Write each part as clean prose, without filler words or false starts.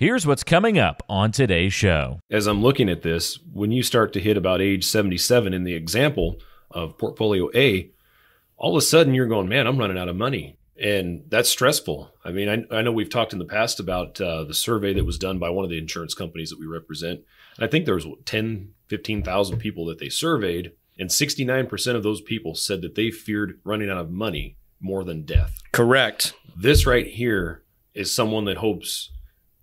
Here's what's coming up on today's show. As I'm looking at this, when you start to hit about age 77 in the example of portfolio A, all of a sudden you're going, man, I'm running out of money. And that's stressful. I mean, I know we've talked in the past about the survey that was done by one of the insurance companies that we represent. And I think there was 15,000 people that they surveyed, and 69% of those people said that they feared running out of money more than death. Correct. This right here is someone that hopes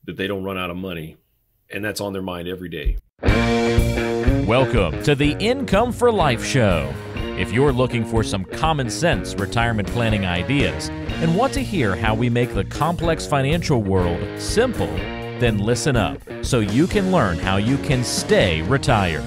that they don't run out of money, and that's on their mind every day. Welcome to the Income for Life Show. If you're looking for some common sense retirement planning ideas and want to hear how we make the complex financial world simple, then listen up so you can learn how you can stay retired.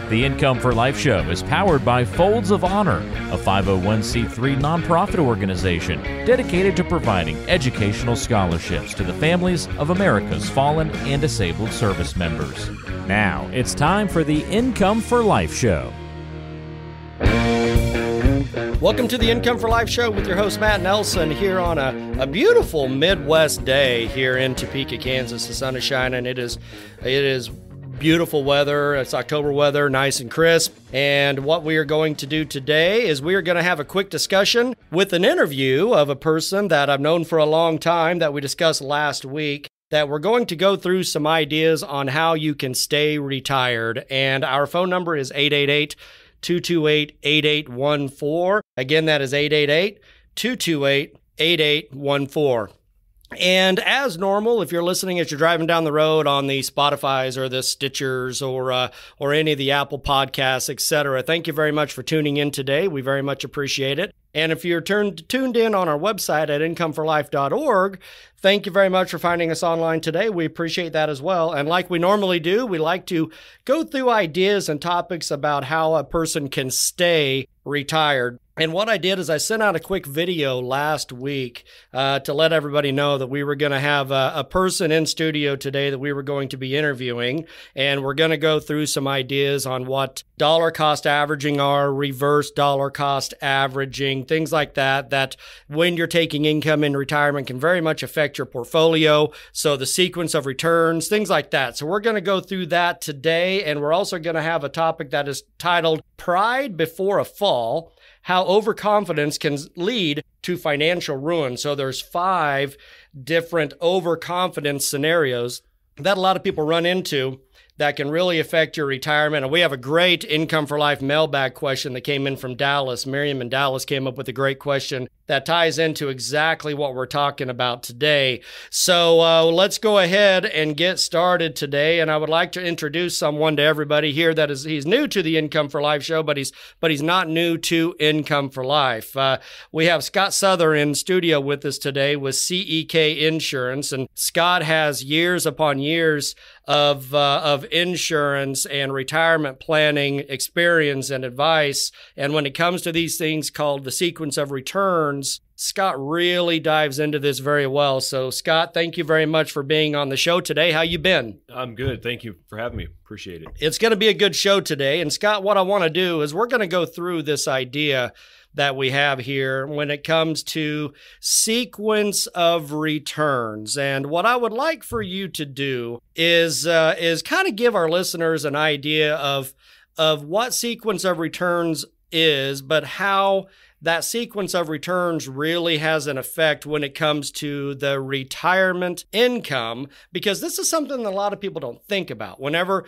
The Income for Life Show is powered by Folds of Honor, a 501c3 nonprofit organization dedicated to providing educational scholarships to the families of America's fallen and disabled service members. Now, it's time for the Income for Life Show. Welcome to the Income for Life Show with your host, Matt Nelson, here on a beautiful Midwest day here in Topeka, Kansas. The sun is shining. It is beautiful weather. It's October weather, nice and crisp. And what we are going to do today is we are going to have a quick discussion with an interview of a person that I've known for a long time that we discussed last week, that we're going to go through some ideas on how you can stay retired. And our phone number is 888-228-8814. Again, that is 888-228-8814. And as normal, if you're listening as you're driving down the road on the Spotifys or the Stitchers or any of the Apple Podcasts, etc., thank you very much for tuning in today. We very much appreciate it. And if you're tuned in on our website at incomeforlife.org, thank you very much for finding us online today. We appreciate that as well. And like we normally do, we like to go through ideas and topics about how a person can stay retired. And what I did is I sent out a quick video last week to let everybody know that we were going to have a person in studio today that we were going to be interviewing. And we're going to go through some ideas on what dollar cost averaging are, reverse dollar cost averaging, things like that, that when you're taking income in retirement can very much affect your portfolio. So the sequence of returns, things like that. So we're going to go through that today. And we're also going to have a topic that is titled Pride Before a Fall: How Overconfidence Can Lead to Financial Ruin. So there's 5 different overconfidence scenarios that a lot of people run into that can really affect your retirement. And we have a great Income for Life mailbag question that came in from Dallas. Miriam in Dallas came up with a great question that ties into exactly what we're talking about today. So let's go ahead and get started today. And I would like to introduce someone to everybody here that he's new to the Income for Life show, but he's not new to Income for Life. We have Scott Souther in studio with us today with CEK Insurance. And Scott has years upon years of insurance and retirement planning experience and advice. And when it comes to these things called the sequence of returns, Scott really dives into this very well. So Scott, thank you very much for being on the show today. How you been? I'm good. Thank you for having me. Appreciate it. It's going to be a good show today. And Scott, what I want to do is we're going to go through this idea that we have here when it comes to sequence of returns. And what I would like for you to do is kind of give our listeners an idea of what sequence of returns is, but how that sequence of returns really has an effect when it comes to the retirement income, because this is something that a lot of people don't think about. Whenever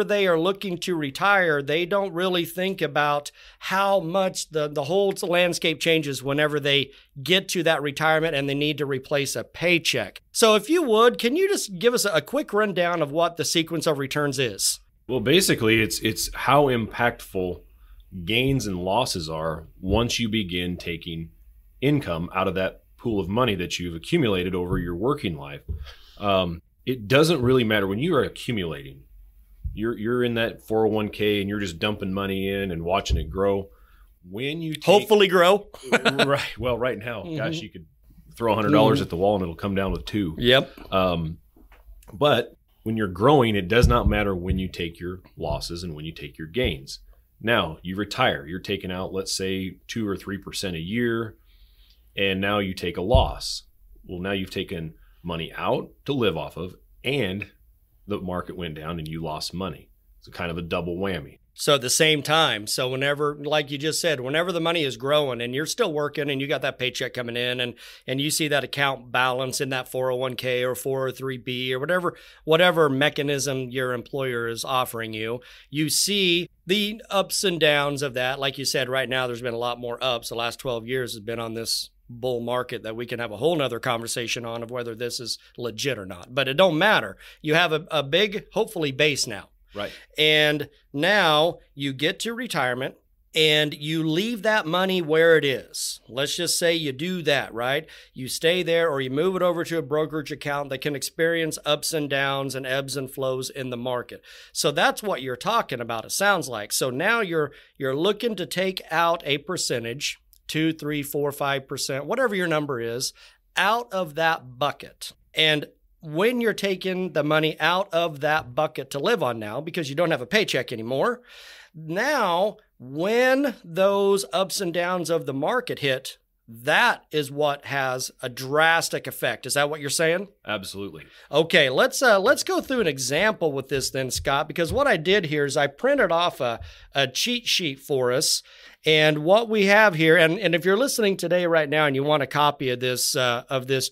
they are looking to retire, they don't really think about how much the whole landscape changes whenever they get to that retirement and they need to replace a paycheck. So if you would, can you just give us a quick rundown of what the sequence of returns is? Well, basically, it's how impactful gains and losses are once you begin taking income out of that pool of money that you've accumulated over your working life. It doesn't really matter when you are accumulating. You're in that 401k and you're just dumping money in and watching it grow. When you hopefully grow, right? Well, right now, gosh, you could throw $100 at the wall and it'll come down with 2. Yep. But when you're growing, it does not matter when you take your losses and when you take your gains. Now you retire, you're taking out, let's say 2 or 3% a year, and now you take a loss. Well, now you've taken money out to live off of, and the market went down and you lost money. It's kind of a double whammy. So at the same time, so whenever, like you just said, whenever the money is growing and you're still working and you got that paycheck coming in and you see that account balance in that 401k or 403b or whatever mechanism your employer is offering you, you see the ups and downs of that. Like you said, right now, there's been a lot more ups. The last 12 years has been on this bull market that we can have a whole nother conversation on of whether this is legit or not. But it don't matter. You have a big, hopefully, base now. Right. And now you get to retirement and you leave that money where it is. Let's just say you do that, right? You stay there or you move it over to a brokerage account that can experience ups and downs and ebbs and flows in the market. So that's what you're talking about, it sounds like. So now you're looking to take out a percentage, 2, 3, 4, 5%, whatever your number is, out of that bucket. And when you're taking the money out of that bucket to live on now, because you don't have a paycheck anymore, now when those ups and downs of the market hit, that is what has a drastic effect. Is that what you're saying? Absolutely. Okay, let's go through an example with this then, Scott, because what I did here is I printed off a cheat sheet for us. And what we have here, and if you're listening today right now and you want a copy of this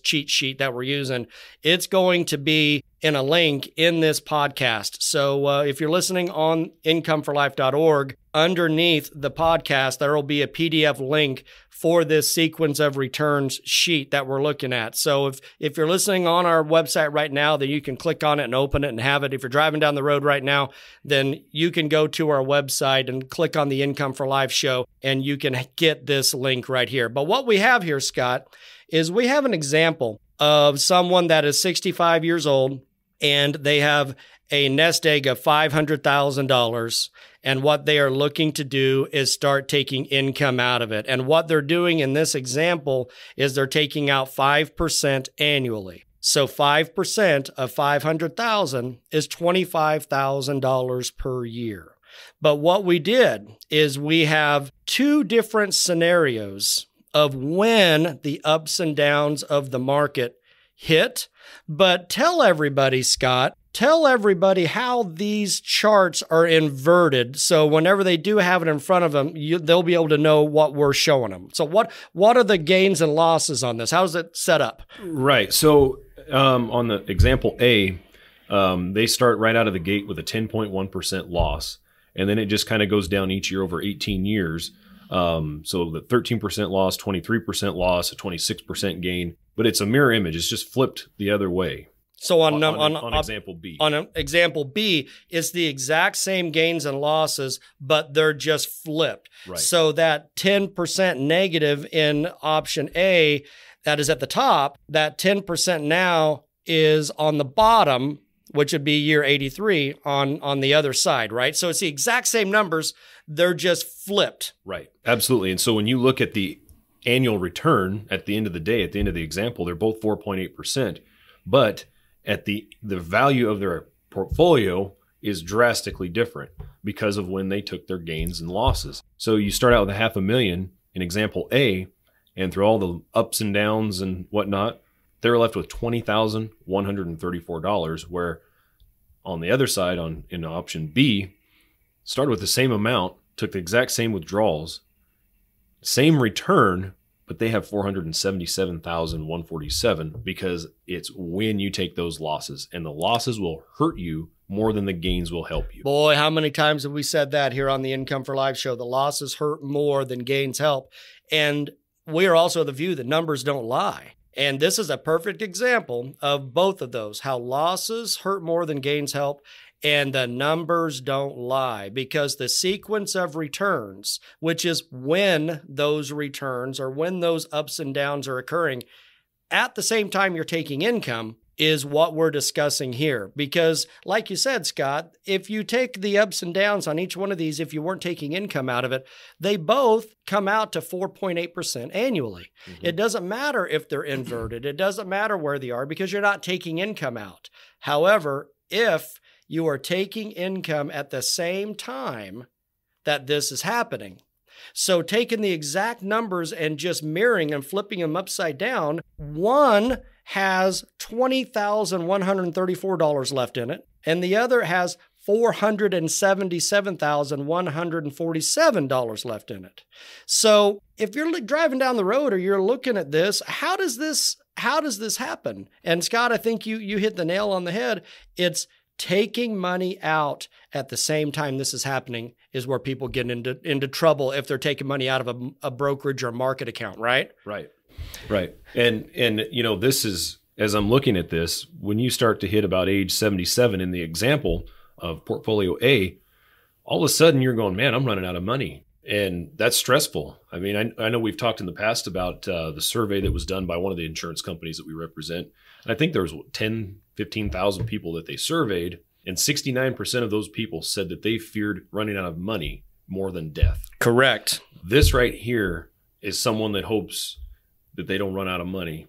cheat sheet that we're using, it's going to be in a link in this podcast. So if you're listening on incomeforlife.org, underneath the podcast, there will be a PDF link for this sequence of returns sheet that we're looking at. So if you're listening on our website right now, then you can click on it and open it and have it. If you're driving down the road right now, then you can go to our website and click on the Income for Life show, and you can get this link right here. But what we have here, Scott, is we have an example of someone that is 65 years old, and they have a nest egg of $500,000. And what they are looking to do is start taking income out of it. And what they're doing in this example is they're taking out 5% annually. So 5% of $500,000 is $25,000 per year. But what we did is we have two different scenarios of when the ups and downs of the market hit. But tell everybody, Scott, tell everybody how these charts are inverted. So whenever they do have it in front of them, they'll be able to know what we're showing them. So what are the gains and losses on this? How's it set up? Right. So on the example A, they start right out of the gate with a 10.1% loss. And then it just kind of goes down each year over 18 years. So the 13% loss, 23% loss, a 26% gain. But it's a mirror image. It's just flipped the other way. So on example B. On example B, it's the exact same gains and losses, but they're just flipped. Right. So that 10% negative in option A, that is at the top, that 10% now is on the bottom, which would be year 83 on the other side, right? So it's the exact same numbers, they're just flipped. Right. Absolutely. And so when you look at the annual return at the end of the day, at the end of the example, they're both 4.8%, but at the value of their portfolio is drastically different because of when they took their gains and losses. So you start out with $500,000 in example A, and through all the ups and downs and whatnot, they're left with $20,134, where on the other side, in option B, started with the same amount, took the exact same withdrawals, same return, but they have $477,147 because it's when you take those losses, and the losses will hurt you more than the gains will help you. Boy, how many times have we said that here on the Income for Life show? The losses hurt more than gains help. And we are also of the view that numbers don't lie. And this is a perfect example of both of those, how losses hurt more than gains help, and the numbers don't lie, because the sequence of returns, which is when those returns or when those ups and downs are occurring at the same time you're taking income, is what we're discussing here. Because like you said, Scott, if you take the ups and downs on each one of these, if you weren't taking income out of it, they both come out to 4.8% annually. Mm-hmm. It doesn't matter if they're inverted. It doesn't matter where they are, because you're not taking income out. However, if you are taking income at the same time that this is happening, So taking the exact numbers and just mirroring and flipping them upside down, one has $20,134 left in it, and the other has $477,147 left in it. So if you're driving down the road or you're looking at this, how does this happen? And Scott, I think you hit the nail on the head. It's taking money out at the same time this is happening is where people get into trouble if they're taking money out of a brokerage or market account, right? Right. And this is, as I'm looking at this, when you start to hit about age 77 in the example of portfolio A, all of a sudden you're going, man, I'm running out of money. And that's stressful. I mean, I know we've talked in the past about the survey that was done by one of the insurance companies that we represent. And I think there was 15,000 people that they surveyed, and 69% of those people said that they feared running out of money more than death. Correct. This right here is someone that hopes that they don't run out of money,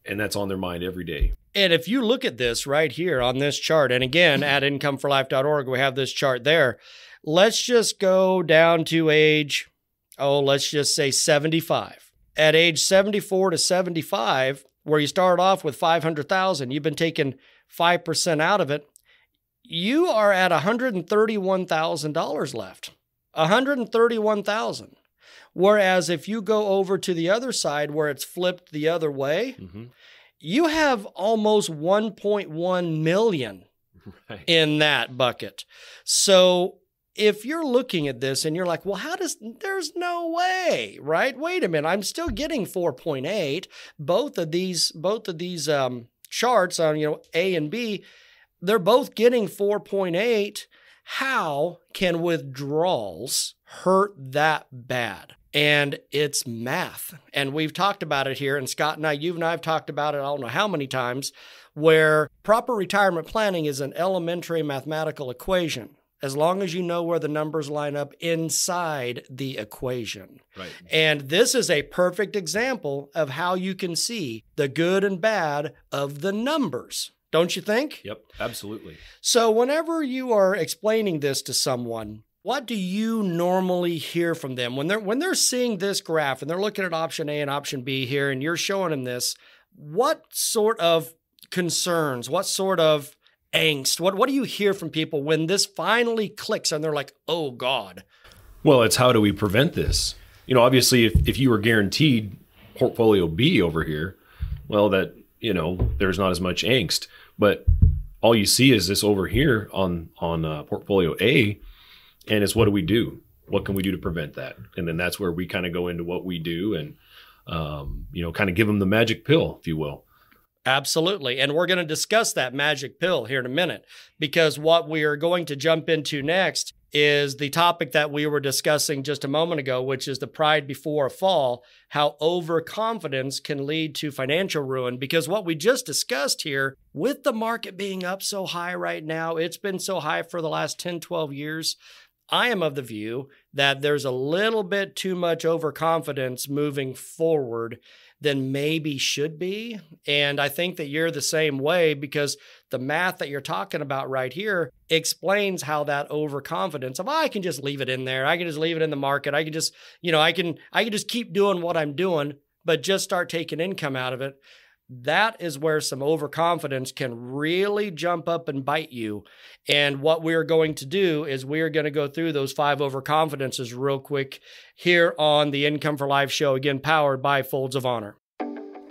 and that's on their mind every day. And if you look at this right here on this chart, and again, at incomeforlife.org, we have this chart there. Let's just go down to age, let's just say 75. At age 74 to 75, where you start off with 500,000, you've been taking 5% out of it, you are at $131,000 left. $131,000. Whereas if you go over to the other side where it's flipped the other way, you have almost 1.1 million in that bucket. So if you're looking at this and you're like, well, there's no way, right? Wait a minute, I'm still getting 4.8. Both of these charts on, A and B, they're both getting 4.8. How can withdrawals hurt that bad? And it's math. And we've talked about it here. And Scott and you and I have talked about it, I don't know how many times, where proper retirement planning is an elementary mathematical equation, as long as you know where the numbers line up inside the equation. Right. And this is a perfect example of how you can see the good and bad of the numbers. Don't you think? Yep, absolutely. So whenever you are explaining this to someone, what do you normally hear from them when they're seeing this graph and they're looking at option A and option B here and you're showing them this? What sort of concerns, what sort of angst, what do you hear from people when this finally clicks and they're like, oh God? Well, it's how do we prevent this? Obviously if you were guaranteed portfolio B over here, well, that, there's not as much angst. But all you see is this over here on portfolio A, and it's what do we do? What can we do to prevent that? And then that's where we kind of go into what we do and, kind of give them the magic pill, if you will. Absolutely. And we're going to discuss that magic pill here in a minute, because what we are going to jump into next is the topic that we were discussing just a moment ago, which is the pride before a fall, how overconfidence can lead to financial ruin. Because what we just discussed here, with the market being up so high right now, it's been so high for the last 10, 12 years, I am of the view that there's a little bit too much overconfidence moving forward than maybe should be. And I think that you're the same way, because the math that you're talking about right here explains how that overconfidence of, I can just leave it in there. I can just leave it in the market. I can just, I can just keep doing what I'm doing, but just start taking income out of it. That is where some overconfidence can really jump up and bite you. And what we're going to do is we're going to go through those 5 overconfidences real quick here on the Income for Life show, again, powered by Folds of Honor.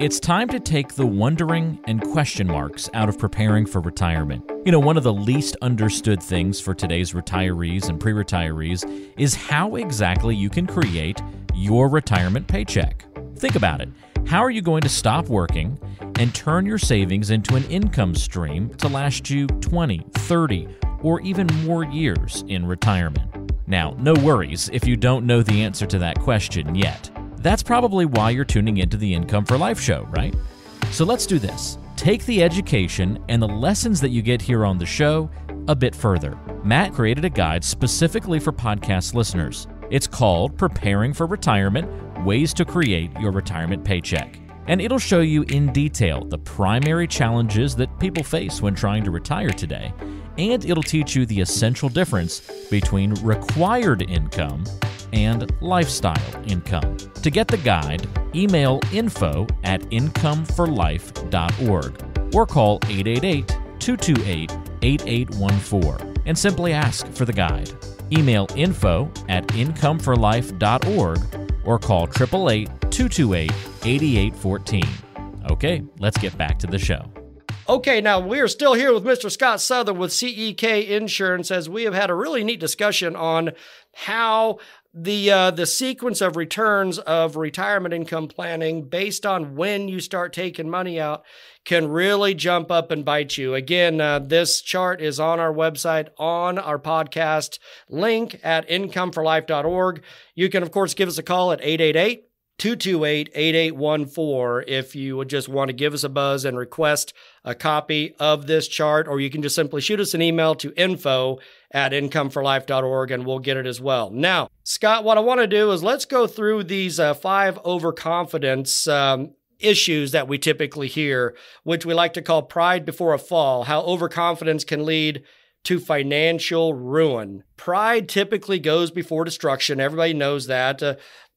It's time to take the wondering and question marks out of preparing for retirement. One of the least understood things for today's retirees and pre-retirees is how exactly you can create your retirement paycheck. Think about it. How are you going to stop working and turn your savings into an income stream to last you 20, 30, or even more years in retirement? Now, no worries if you don't know the answer to that question yet. That's probably why you're tuning into the Income for Life show, right? So let's do this. Take the education and the lessons that you get here on the show a bit further. Matt created a guide specifically for podcast listeners. It's called Preparing for Retirement: Ways to Create Your Retirement Paycheck. And it'll show you in detail the primary challenges that people face when trying to retire today and it'll teach you the essential difference between required income and lifestyle income. To get the guide, email info@incomeforlife.org or call 888-228-8814 and simply ask for the guide. Email info@incomeforlife.org or call 888-228-8814. Okay, let's get back to the show. Okay, now we are still here with Mr. Scott Southern with CEK Insurance, as we have had a really neat discussion on how the sequence of returns of retirement income planning based on when you start taking money out can really jump up and bite you. Again, this chart is on our website, on our podcast link at incomeforlife.org. You can, of course, give us a call at 888-228-8814 if you would just want to give us a buzz and request a copy of this chart, or you can just simply shoot us an email to info@incomeforlife.org and we'll get it as well. Now, Scott, what I want to do is let's go through these 5 overconfidence issues that we typically hear, which we like to call pride before a fall, how overconfidence can lead to financial ruin. Pride typically goes before destruction. Everybody knows that.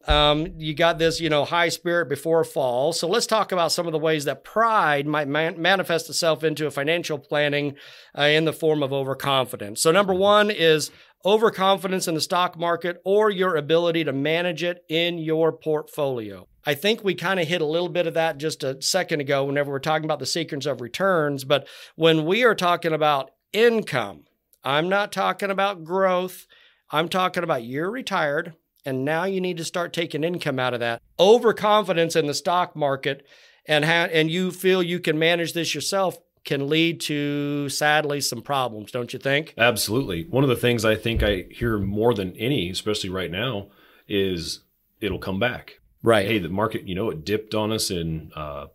You got this, high spirit before a fall. So let's talk about some of the ways that pride might manifest itself into a financial planning in the form of overconfidence. So number 1 is overconfidence in the stock market or your ability to manage it in your portfolio. I think we kind of hit a little bit of that just a second ago whenever we're talking about the sequence of returns. But when we are talking about income, I'm not talking about growth. I'm talking about you're retired, and now you need to start taking income out of that. Overconfidence in the stock market and you feel you can manage this yourself can lead to, sadly, some problems, don't you think? Absolutely. One of the things I think I hear more than any, especially right now, is it'll come back. Right. Hey, the market, it dipped on us in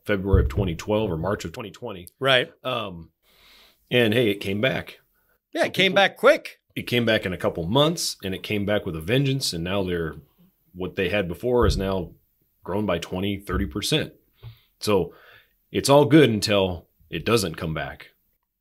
February of 2012 or March of 2020. Right. And hey, it came back. Yeah, it came back quick. It came back in a couple months, and it came back with a vengeance, and now what they had before is now grown by 20, 30%. So it's all good until it doesn't come back.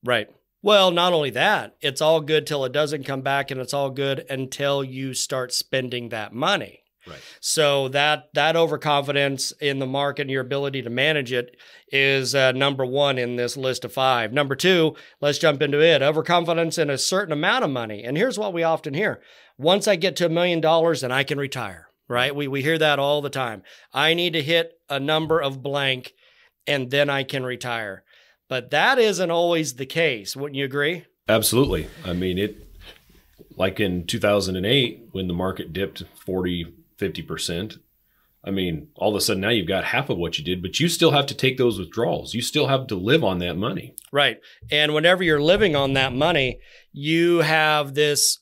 Right. Well, not only that, it's all good till it doesn't come back, and it's all good until you start spending that money. Right. So that overconfidence in the market and your ability to manage it is number 1 in this list of 5. Number 2, let's jump into it. Overconfidence in a certain amount of money. And here's what we often hear. Once I get to $1 million, then I can retire, right? We hear that all the time. I need to hit a number of blank and then I can retire. But that isn't always the case. Wouldn't you agree? Absolutely. I mean, like in 2008, when the market dipped 40-50%, I mean, all of a sudden now you've got half of what you did, but you still have to take those withdrawals. You still have to live on that money. Right. And whenever you're living on that money, you have this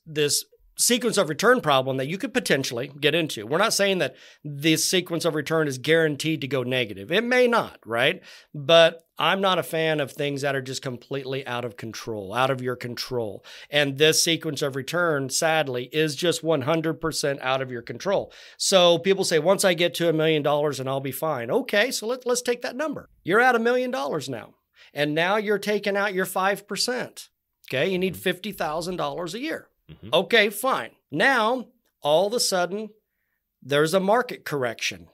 sequence of return problem that you could potentially get into. We're not saying that this sequence of return is guaranteed to go negative. It may not, right? But I'm not a fan of things that are just completely out of control, out of your control. And this sequence of return, sadly, is just 100% out of your control. So people say, once I get to $1 million and I'll be fine. Okay, so let's take that number. You're at $1 million now. And now you're taking out your 5%. Okay, you need $50,000 a year. Mm-hmm. Okay, fine. Now, all of a sudden, there's a market correction.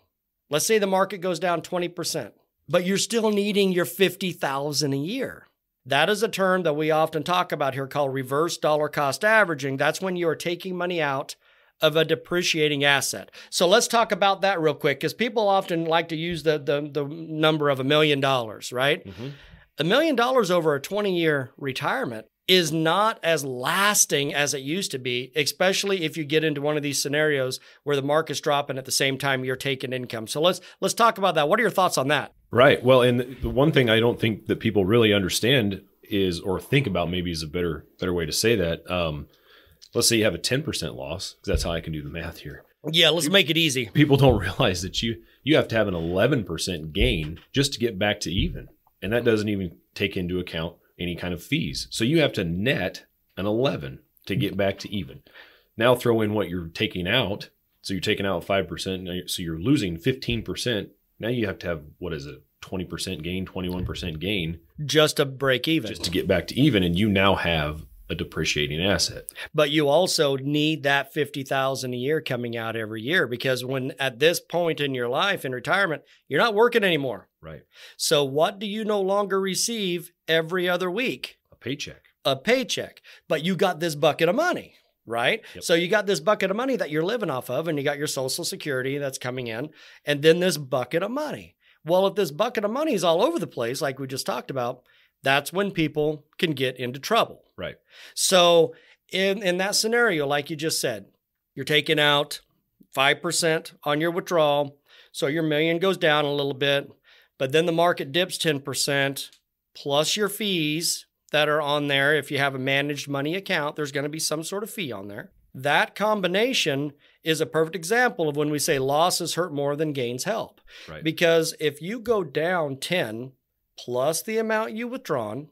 Let's say the market goes down 20%, but you're still needing your $50,000 a year. That is a term that we often talk about here called reverse dollar cost averaging. That's when you are taking money out of a depreciating asset. So let's talk about that real quick, because people often like to use the number of $1 million, right? Mm-hmm. $1 million over a 20-year retirement is not as lasting as it used to be, especially if you get into one of these scenarios where the market's dropping at the same time you're taking income. So let's talk about that. What are your thoughts on that? Right. Well, and the one thing I don't think that people really understand is, or think about maybe is a better way to say that. Let's say you have a 10% loss, because that's how I can do the math here. Yeah, let's make it easy. People don't realize that you have to have an 11% gain just to get back to even. And that doesn't even take into account any kind of fees. So you have to net an 11 to get back to even. Now throw in what you're taking out. So you're taking out 5%. So you're losing 15%. Now you have to have, 20% gain, 21% gain. Just to break even. Just to get back to even. And you now have a depreciating asset. But you also need that $50,000 a year coming out every year, because when at this point in your life in retirement, you're not working anymore. Right. So what do you no longer receive every other week? A paycheck. A paycheck. But you got this bucket of money, right? Yep. So you got this bucket of money that you're living off of, and you got your Social Security that's coming in, and then this bucket of money. Well, if this bucket of money is all over the place, like we just talked about, that's when people can get into trouble. Right. So in that scenario, like you just said, you're taking out 5% on your withdrawal. So your million goes down a little bit, but then the market dips 10% plus your fees that are on there. If you have a managed money account, there's going to be some sort of fee on there. That combination is a perfect example of when we say losses hurt more than gains help. Right. Because if you go down 10 plus the amount you withdrawn,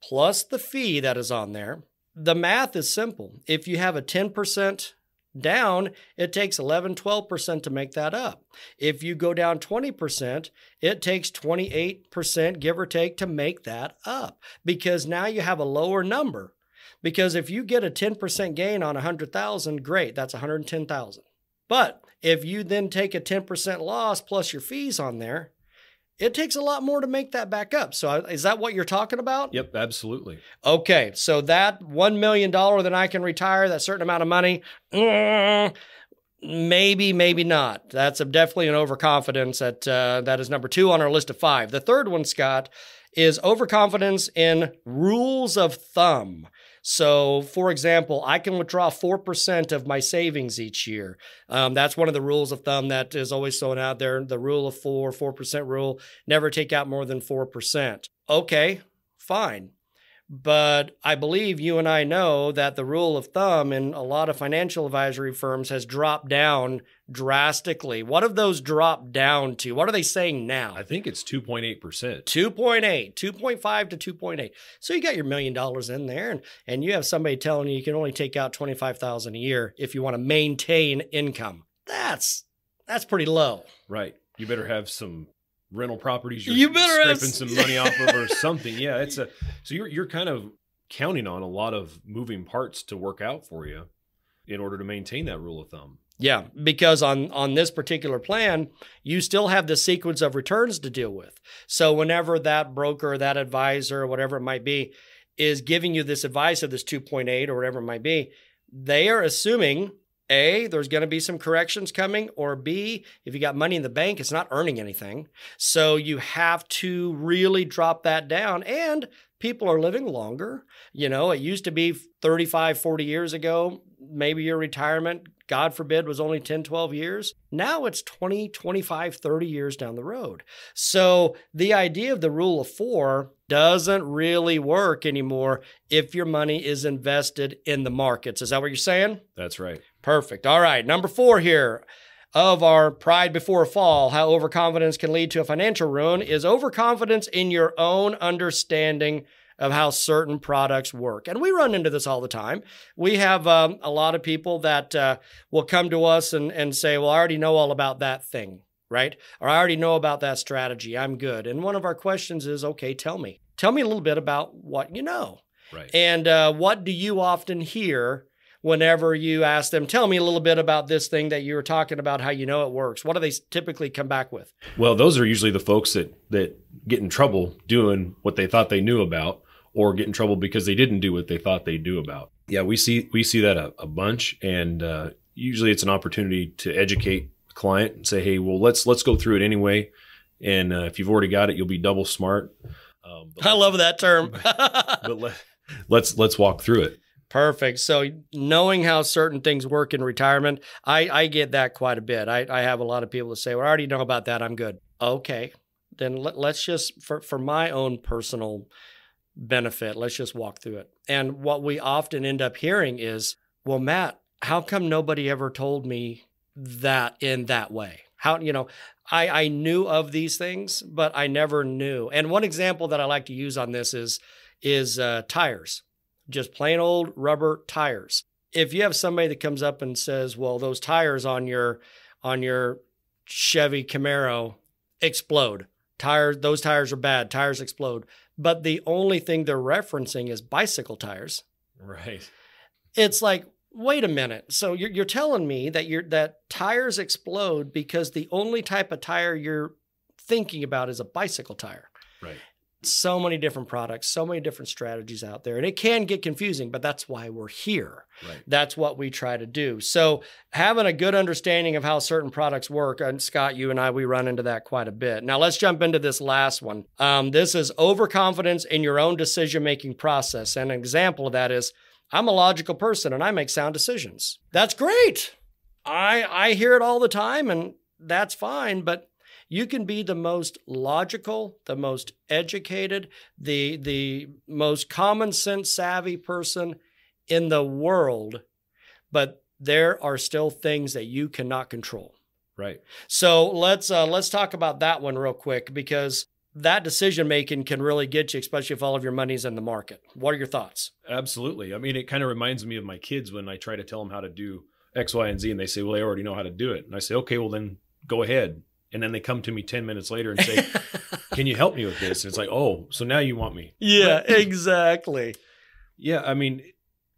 plus the fee that is on there, the math is simple. If you have a 10% down, it takes 11, 12% to make that up. If you go down 20%, it takes 28%, give or take, to make that up, because now you have a lower number. Because if you get a 10% gain on 100,000, great, that's 110,000. But if you then take a 10% loss plus your fees on there, it takes a lot more to make that back up. So is that what you're talking about? Yep, absolutely. Okay, so that $1 million that I can retire, that certain amount of money, maybe, maybe not. That's definitely an overconfidence. That is number 2 on our list of 5. The third one, Scott, is overconfidence in rules of thumb. So, for example, I can withdraw 4% of my savings each year. That's one of the rules of thumb that is always thrown out there. The rule of 4% rule, never take out more than 4%. Okay, fine. But I believe you and I know that the rule of thumb in a lot of financial advisory firms has dropped down drastically. What have those dropped down to? What are they saying now? I think it's 2.8%. 2.8, 2.5 to 2.8. So you got your $1 million in there, and you have somebody telling you can only take out $25,000 a year if you want to maintain income. That's pretty low. Right. You better have some rental properties you better scraping some money off of or something. Yeah, so you're kind of counting on a lot of moving parts to work out for you in order to maintain that rule of thumb. Yeah, because on this particular plan, you still have the sequence of returns to deal with. So whenever that broker, that advisor, whatever it might be, is giving you this advice of this 2.8 or whatever it might be, they are assuming A, there's going to be some corrections coming, or B, if you got money in the bank, it's not earning anything. So you have to really drop that down. And people are living longer. You know, it used to be 35, 40 years ago, maybe your retirement, God forbid, was only 10, 12 years. Now it's 20, 25, 30 years down the road. So the idea of the rule of 4 doesn't really work anymore if your money is invested in the markets. Is that what you're saying? That's right. Perfect. All right. Number 4 here of our pride before a fall, how overconfidence can lead to a financial ruin, is overconfidence in your own understanding of how certain products work. And we run into this all the time. We have a lot of people that will come to us and say, well, I already know all about that thing, right? Or I already know about that strategy. I'm good. And one of our questions is, okay, tell me a little bit about what you know. Right. And what do you often hear whenever you ask them, tell me a little bit about this thing that you were talking about, how you know it works? What do they typically come back with? Well, those are usually the folks that get in trouble doing what they thought they knew about, or get in trouble because they didn't do what they thought they knew about. Yeah, we see that a bunch, and usually it's an opportunity to educate the client and say, hey, well, let's go through it anyway. And if you've already got it, you'll be double smart. I love that term. But let's walk through it. Perfect. So knowing how certain things work in retirement, I get that quite a bit. I have a lot of people that say, well, I already know about that. I'm good. Okay. Then let's just, for my own personal benefit, let's just walk through it. And what we often end up hearing is, well, Matt, how come nobody ever told me that in that way? How, I knew of these things, but I never knew. And one example that I like to use on this is tires. Just plain old rubber tires. If you have somebody that comes up and says, well, those tires on your Chevy Camaro explode. Those tires are bad. Tires explode. But the only thing they're referencing is bicycle tires. Right. It's like, wait a minute. So you're telling me that that tires explode because the only type of tire you're thinking about is a bicycle tire. Right. So many different products, so many different strategies out there. And it can get confusing, but that's why we're here. Right. That's what we try to do. So having a good understanding of how certain products work, and Scott, you and I, we run into that quite a bit. Now let's jump into this last one. This is overconfidence in your own decision-making process. And an example of that is, I'm a logical person and I make sound decisions. That's great. I hear it all the time and that's fine, but you can be the most logical, the most educated, the most common sense savvy person in the world, but there are still things that you cannot control. Right. So let's talk about that one real quick, because that decision making can really get you, especially if all of your money's in the market. What are your thoughts? Absolutely. I mean, it kind of reminds me of my kids when I try to tell them how to do X, Y, and Z, and they say, well, they already know how to do it. And I say, okay, well, then go ahead. And then they come to me 10 minutes later and say, can you help me with this? And it's like, oh, so now you want me. Yeah, exactly. Yeah, I mean,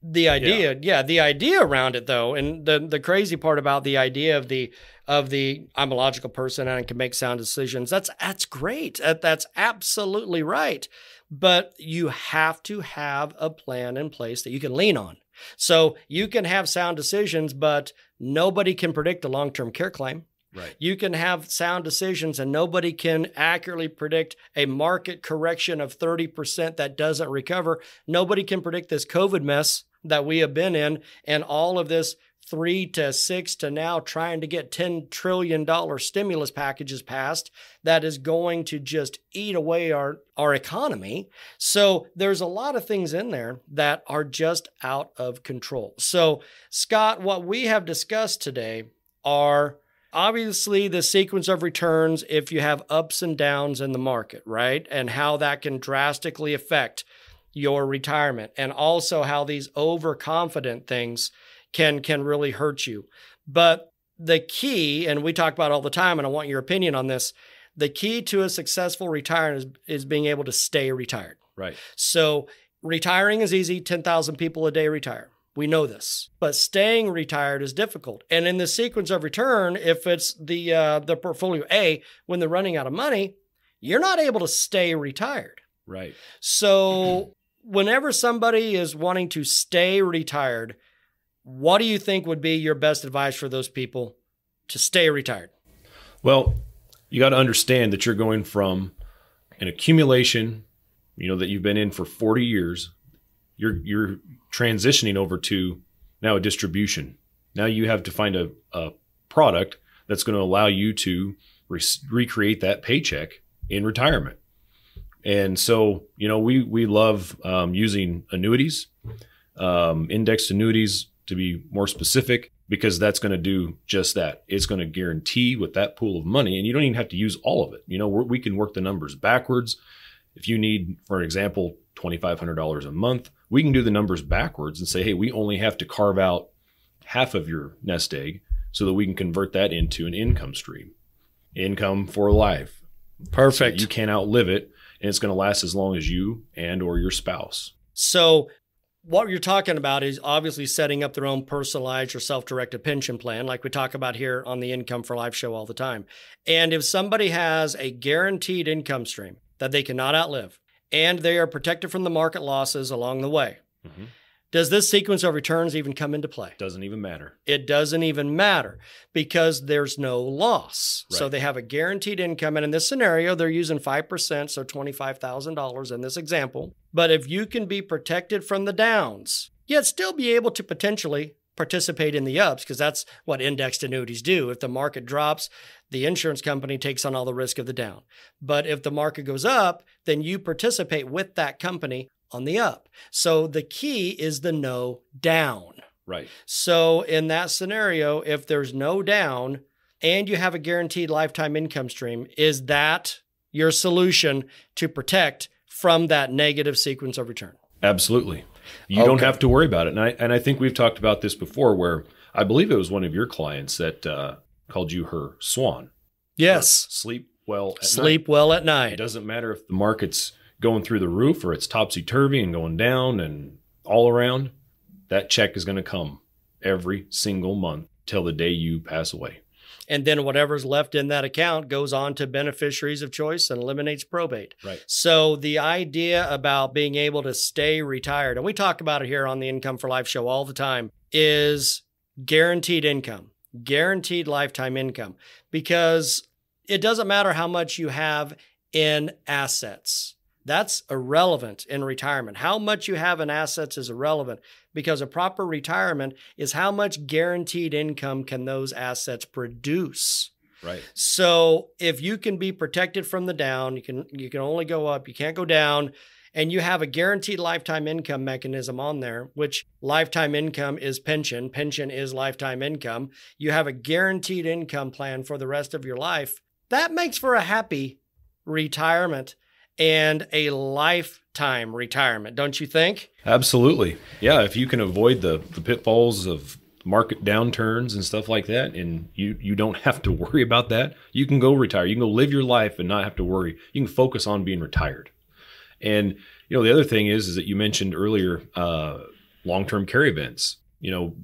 the idea around it though, and the crazy part about the idea of the I'm a logical person and I can make sound decisions, that's great. That's absolutely right. But you have to have a plan in place that you can lean on. So you can have sound decisions, but nobody can predict a long-term care claim. right. You can have sound decisions and nobody can accurately predict a market correction of 30% that doesn't recover. Nobody can predict this COVID mess that we have been in and all of this 3 to 6 to now trying to get $10 trillion stimulus packages passed that is going to just eat away our economy. So there's a lot of things in there that are just out of control. So Scott, what we have discussed today are obviously the sequence of returns if you have ups and downs in the market, right? And how that can drastically affect your retirement, and also how these overconfident things can really hurt you. But the key, and we talk about it all the time, and I want your opinion on this, the key to a successful retirement is being able to stay retired. Right. So retiring is easy. 10,000 people a day retire. We know this, but staying retired is difficult. And in the sequence of return, if it's the portfolio A, when they're running out of money, you're not able to stay retired. Right. So whenever somebody is wanting to stay retired, what do you think would be your best advice for those people to stay retired? Well, you got to understand that you're going from an accumulation, that you've been in for 40 years. You're transitioning over to now a distribution. Now you have to find a product that's going to allow you to recreate that paycheck in retirement. And so, we love using annuities, indexed annuities to be more specific, because that's going to do just that. It's going to guarantee with that pool of money, and you don't even have to use all of it. We can work the numbers backwards. If you need, for example, $2,500 a month, we can do the numbers backwards and say, hey, we only have to carve out half of your nest egg so that we can convert that into an income stream. Income for life. Perfect. So you can't outlive it, and it's going to last as long as you and or your spouse. So what you're talking about is obviously setting up their own personalized or self-directed pension plan, like we talk about here on the Income for Life show all the time. And if somebody has a guaranteed income stream that they cannot outlive, and they are protected from the market losses along the way, Mm-hmm. does this sequence of returns even come into play? Doesn't even matter. It doesn't even matter because there's no loss. Right. So they have a guaranteed income. And in this scenario, they're using 5%, so $25,000 in this example. But if you can be protected from the downs, yet still be able to potentially participate in the ups, because that's what indexed annuities do. If the market drops, the insurance company takes on all the risk of the down. But if the market goes up, then you participate with that company on the up. So the key is the no down. Right. So in that scenario, if there's no down and you have a guaranteed lifetime income stream, is that your solution to protect from that negative sequence of return? Absolutely. You don't have to worry about it. And I think we've talked about this before, where I believe it was one of your clients that called you her swan. Yes. Sleep well at night. Sleep well at night. It doesn't matter if the market's going through the roof or it's topsy-turvy and going down, and all around, that check is going to come every single month till the day you pass away. And then whatever's left in that account goes on to beneficiaries of choice and eliminates probate. Right. So the idea about being able to stay retired, and we talk about it here on the Income for Life show all the time, is guaranteed income, guaranteed lifetime income, because it doesn't matter how much you have in assets. That's irrelevant in retirement. How much you have in assets is irrelevant, because a proper retirement is how much guaranteed income can those assets produce. Right. So if you can be protected from the down, you can only go up, you can't go down, and you have a guaranteed lifetime income mechanism on there, which lifetime income is pension. Pension is lifetime income. You have a guaranteed income plan for the rest of your life. That makes for a happy retirement and a lifetime retirement, don't you think? Absolutely. Yeah, if you can avoid the pitfalls of market downturns and stuff like that, and you don't have to worry about that, you can go retire. You can go live your life and not have to worry. You can focus on being retired. And the other thing is that you mentioned earlier, long-term care events.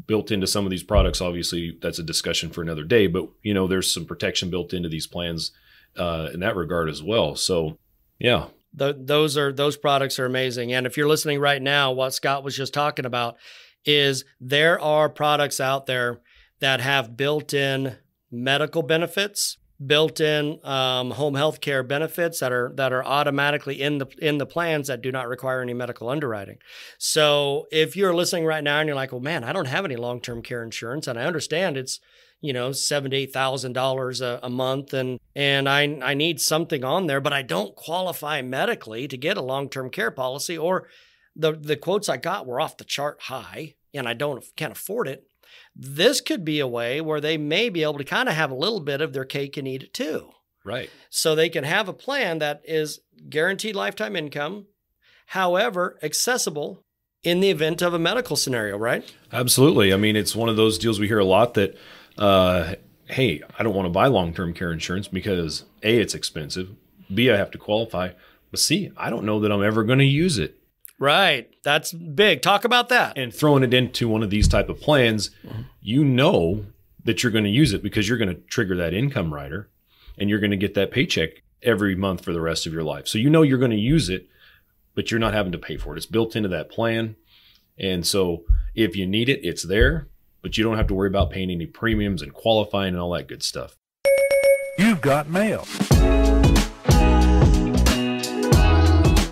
Built into some of these products, obviously that's a discussion for another day, but there's some protection built into these plans in that regard as well. So yeah. Those products are amazing. And if you're listening right now, what Scott was just talking about is there are products out there that have built-in medical benefits, built-in home health care benefits that are automatically in the plans that do not require any medical underwriting. So if you're listening right now and you're like, well, man, I don't have any long-term care insurance, and I understand it's $7,000 to $8,000 a month, and I need something on there, but I don't qualify medically to get a long-term care policy, or the quotes I got were off the chart high, and I can't afford it. This could be a way where they may be able to kind of have a little bit of their cake and eat it too. Right. So they can have a plan that is guaranteed lifetime income, however, accessible in the event of a medical scenario, right? Absolutely. I mean, it's one of those deals we hear a lot that, hey, I don't want to buy long-term care insurance because A, it's expensive, B, I have to qualify, but C, I don't know that I'm ever going to use it. Right. That's big. Talk about that. And throwing it into one of these type of plans, you know that you're going to use it because you're going to trigger that income rider and you're going to get that paycheck every month for the rest of your life. So you're going to use it, but you're not having to pay for it. It's built into that plan. And so if you need it, it's there, but you don't have to worry about paying any premiums and qualifying and all that good stuff. You've got mail.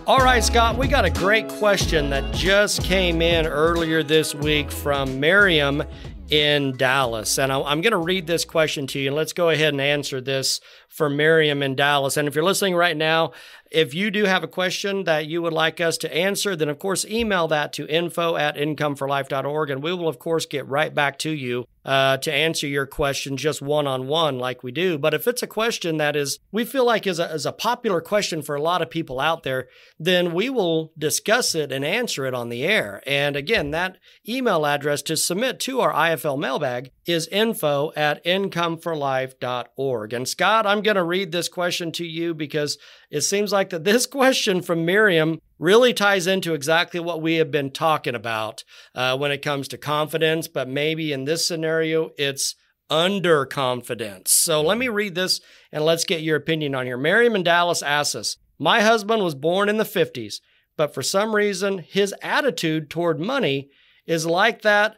All right, Scott, we got a great question that just came in earlier this week from Miriam in Dallas. And I'm going to read this question to you, and let's go ahead and answer this for Miriam in Dallas. And if you're listening right now, if you do have a question that you would like us to answer, then of course, email that to info@incomeforlife.org, and we will, of course, get right back to you to answer your question just one-on-one like we do. But if it's a question that we feel like is a popular question for a lot of people out there, then we will discuss it and answer it on the air. And again, that email address to submit to our IFL mailbag is info@incomeforlife.org. And Scott, I'm going to read this question to you because it seems like that this question from Miriam really ties into exactly what we have been talking about when it comes to confidence, but maybe in this scenario, it's underconfidence. So let me read this and let's get your opinion on here. Miriam in Dallas asks us, my husband was born in the 50s, but for some reason, his attitude toward money is like that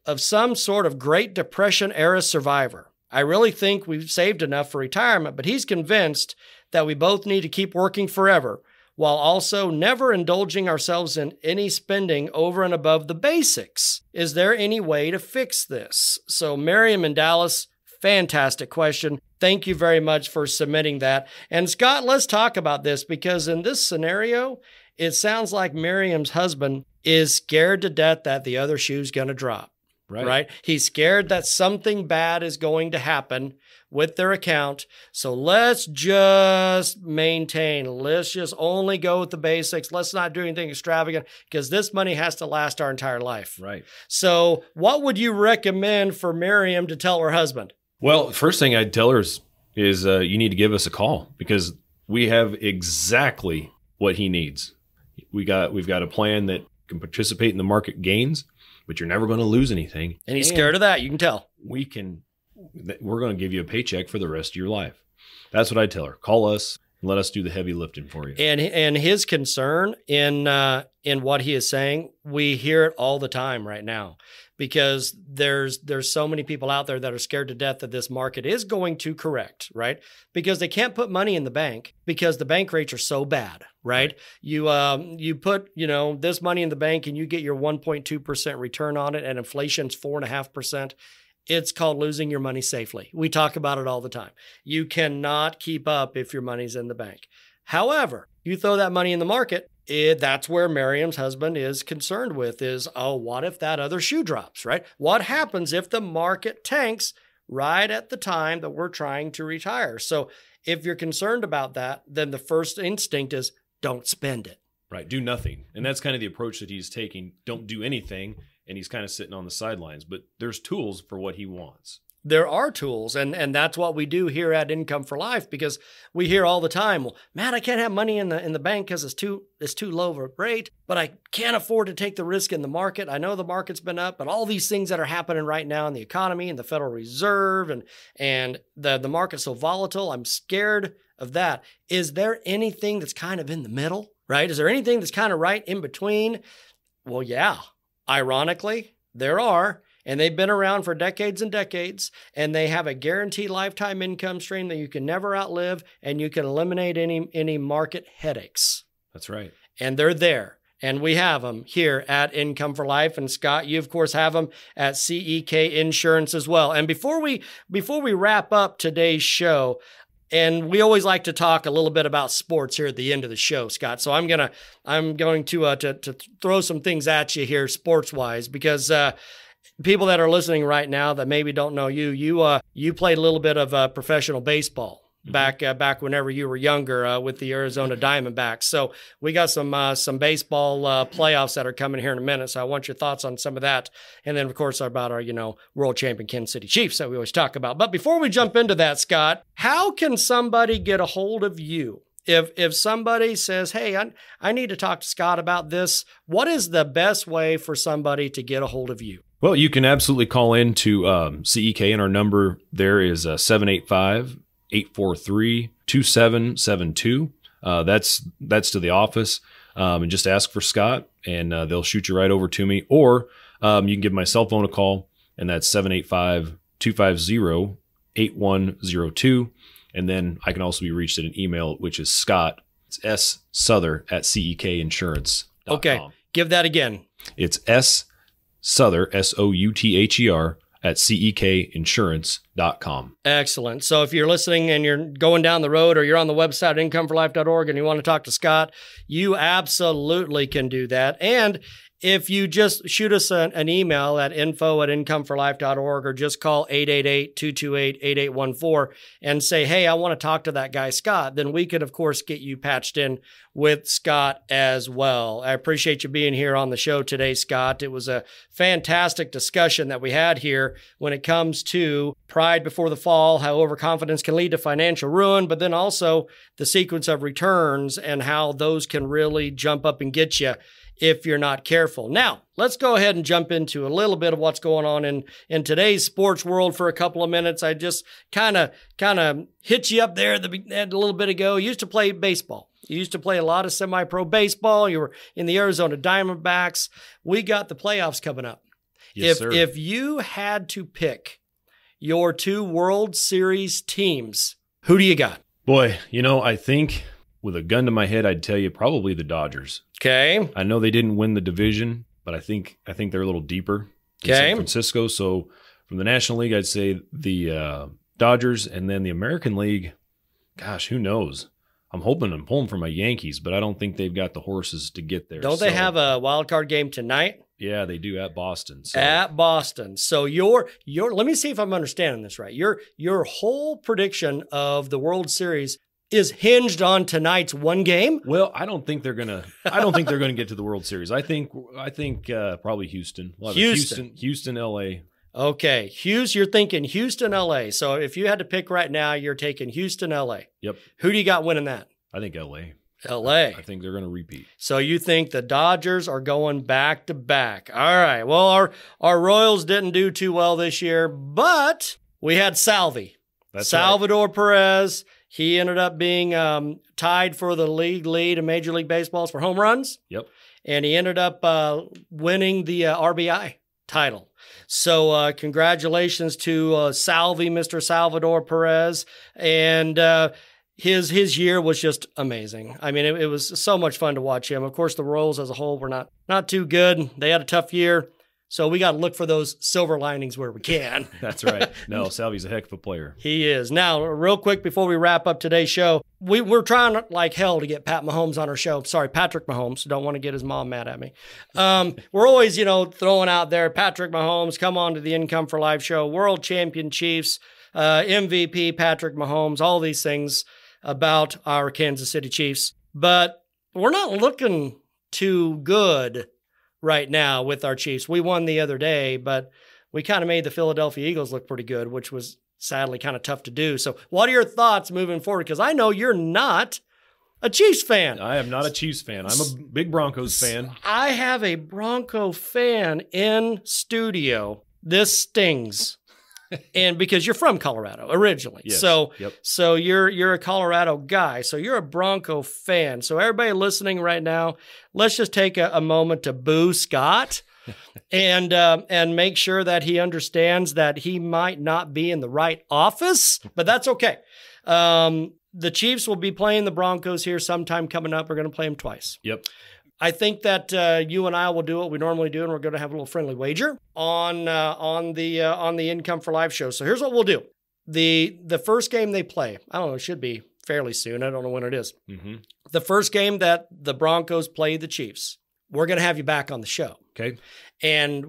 of some sort of Great Depression era survivor. I really think we've saved enough for retirement, but he's convinced that we both need to keep working forever, while also never indulging ourselves in any spending over and above the basics. Is there any way to fix this? So Miriam in Dallas, fantastic question. Thank you very much for submitting that. And Scott, let's talk about this because in this scenario, it sounds like Miriam's husband is scared to death that the other shoe's going to drop. Right? He's scared that something bad is going to happen with their account. So let's just maintain. Let's just only go with the basics. Let's not do anything extravagant because this money has to last our entire life. Right. So what would you recommend for Miriam to tell her husband? Well, the first thing I'd tell her is you need to give us a call because we have exactly what he needs. We've got a plan that can participate in the market gains, but you're never going to lose anything. And he's scared of that. You can tell. We're going to give you a paycheck for the rest of your life. That's what I tell her. Call us and let us do the heavy lifting for you. And his concern in what he is saying, we hear it all the time right now, because there's so many people out there that are scared to death that this market is going to correct, right? Because they can't put money in the bank because the bank rates are so bad, right? You put, this money in the bank and you get your 1.2% return on it, and inflation's 4.5%. It's called losing your money safely. We talk about it all the time. You cannot keep up if your money's in the bank. However, you throw that money in the market, that's where Miriam's husband is concerned with is, what if that other shoe drops, right? What happens if the market tanks right at the time that we're trying to retire? So if you're concerned about that, then the first instinct is don't spend it. Right. Do nothing. And that's kind of the approach that he's taking. Don't do anything. And he's kind of sitting on the sidelines, but there's tools for what he wants. There are tools, and that's what we do here at Income for Life, because we hear all the time, well, Matt, I can't have money in the bank because it's too low of a rate, but I can't afford to take the risk in the market. I know the market's been up, but all these things that are happening right now in the economy and the Federal Reserve and the market's so volatile, I'm scared of that. Is there anything that's kind of in the middle, right? Is there anything that's kind of right in between? Well, yeah, ironically, there are. And they've been around for decades and decades, and they have a guaranteed lifetime income stream that you can never outlive, and you can eliminate any market headaches. That's right. And they're there. And we have them here at Income for Life. And Scott, you of course have them at CEK Insurance as well. And before we wrap up today's show, and we always like to talk a little bit about sports here at the end of the show, Scott. So I'm going to throw some things at you here sports wise, because people that are listening right now that maybe don't know you played a little bit of professional baseball back whenever you were younger with the Arizona Diamondbacks. So we got some baseball playoffs that are coming here in a minute. So I want your thoughts on some of that, and then of course about our world champion Kansas City Chiefs that we always talk about. But before we jump into that, Scott, how can somebody get a hold of you? If somebody says, hey, I need to talk to Scott about this, what is the best way for somebody to get a hold of you? Well, you can absolutely call in to CEK, and our number there is 785-843-2772. That's to the office, and just ask for Scott, and they'll shoot you right over to me. Or you can give my cell phone a call, and that's 785-250-8102. And then I can also be reached at an email, which is Scott. It's ssouther@cekinsurance.com. Okay, give that again. It's Souther, SOUTHER, at CEKinsurance.com. Excellent. So if you're listening and you're going down the road, or you're on the website incomeforlife.org and you want to talk to Scott, you absolutely can do that. And if you just shoot us an email at info@incomeforlife.org, or just call 888-228-8814 and say, hey, I want to talk to that guy, Scott, then we could, of course, get you patched in with Scott as well. I appreciate you being here on the show today, Scott. It was a fantastic discussion that we had here when it comes to pride before the fall, how overconfidence can lead to financial ruin, but then also the sequence of returns and how those can really jump up and get you if you're not careful. Now, let's go ahead and jump into a little bit of what's going on in today's sports world for a couple of minutes. I just kind of hit you up there a little bit ago. You used to play baseball. You used to play a lot of semi-pro baseball. You were in the Arizona Diamondbacks. We got the playoffs coming up. Yes, sir. If you had to pick your two World Series teams, who do you got? Boy, I think with a gun to my head, I'd tell you probably the Dodgers. Okay. I know they didn't win the division, but I think they're a little deeper in San Francisco. So from the National League, I'd say the Dodgers, and then the American League, gosh, who knows? I'm hoping and pulling for my Yankees, but I don't think they've got the horses to get there. Don't they have a wild card game tonight? Yeah, they do at Boston. So. At Boston. So your let me see if I'm understanding this right. Your whole prediction of the World Series is hinged on tonight's one game? Well, I don't think they're gonna get to the World Series. I think probably Houston. Houston, LA. Okay, you're thinking Houston, LA. So if you had to pick right now, you're taking Houston, LA. Yep. Who do you got winning that? I think LA. L.A. I think they're going to repeat. So you think the Dodgers are going back to back. All right. Well, our Royals didn't do too well this year, but we had Salvi. That's Salvador Perez. He ended up being tied for the league lead in Major League Baseball for home runs. Yep. And he ended up winning the RBI title. So congratulations to Salvi, Mr. Salvador Perez. And his year was just amazing. I mean, it was so much fun to watch him. Of course, the Royals as a whole were not too good. They had a tough year. So we got to look for those silver linings where we can. That's right. No, Salvi's a heck of a player. He is. Now, real quick before we wrap up today's show, we're trying like hell to get Pat Mahomes on our show. Sorry, Patrick Mahomes. Don't want to get his mom mad at me. We're always, throwing out there, Patrick Mahomes, come on to the Income for Life show, World Champion Chiefs, MVP Patrick Mahomes, all these things about our Kansas City Chiefs. But we're not looking too good right now with our Chiefs. We won the other day, but we kind of made the Philadelphia Eagles look pretty good, which was sadly kind of tough to do. So what are your thoughts moving forward? Because I know you're not a Chiefs fan. I am not a Chiefs fan. I'm a big Broncos fan. I have a Bronco fan in studio. This stings. And because you're from Colorado originally. Yes. So you're a Colorado guy. So you're a Bronco fan. So everybody listening right now, let's just take a moment to boo Scott and make sure that he understands that he might not be in the right office, but that's okay. The Chiefs will be playing the Broncos here sometime coming up. We're going to play them twice. Yep. I think that you and I will do what we normally do, and we're going to have a little friendly wager on the Income for Life show. So here's what we'll do: the first game they play, I don't know, it should be fairly soon. I don't know when it is. Mm-hmm. The first game that the Broncos play the Chiefs, we're going to have you back on the show. Okay. And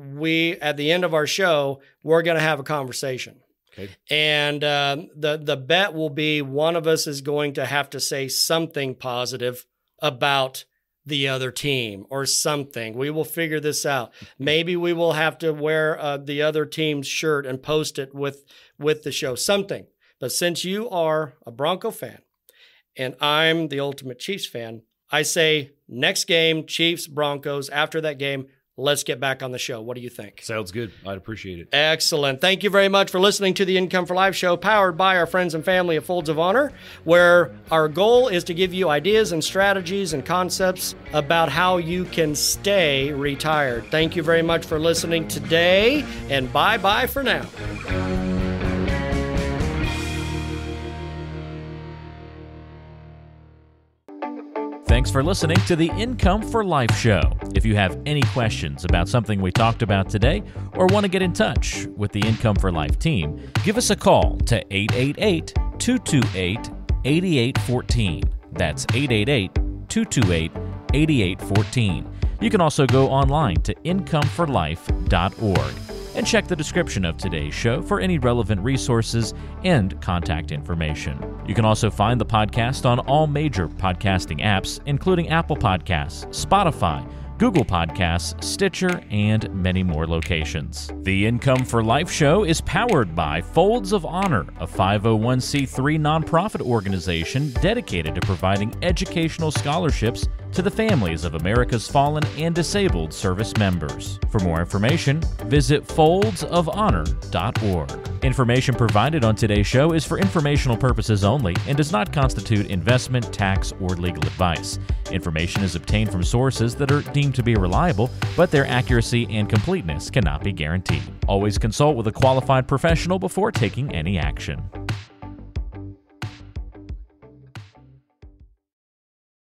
at the end of our show, we're going to have a conversation. Okay. And the bet will be one of us is going to have to say something positive about the other team or something. We will figure this out. Maybe we will have to wear the other team's shirt and post it with the show, something. But since you are a Bronco fan and I'm the ultimate Chiefs fan, I say next game, Chiefs, Broncos. After that game, let's get back on the show. What do you think? Sounds good. I'd appreciate it. Excellent. Thank you very much for listening to the Income for Life show, powered by our friends and family at Folds of Honor, where our goal is to give you ideas and strategies and concepts about how you can stay retired. Thank you very much for listening today, and bye-bye for now. Thanks for listening to the Income for Life show. If you have any questions about something we talked about today or want to get in touch with the Income for Life team, give us a call to 888-228-8814. That's 888-228-8814. You can also go online to incomeforlife.org and check the description of today's show for any relevant resources and contact information. You can also find the podcast on all major podcasting apps, including Apple Podcasts, Spotify, Google Podcasts, Stitcher, and many more locations. The Income for Life show is powered by Folds of Honor, a 501c3 nonprofit organization dedicated to providing educational scholarships to the families of America's fallen and disabled service members. For more information, visit foldsofhonor.org. Information provided on today's show is for informational purposes only and does not constitute investment, tax, or legal advice. Information is obtained from sources that are deemed to be reliable, but their accuracy and completeness cannot be guaranteed. Always consult with a qualified professional before taking any action.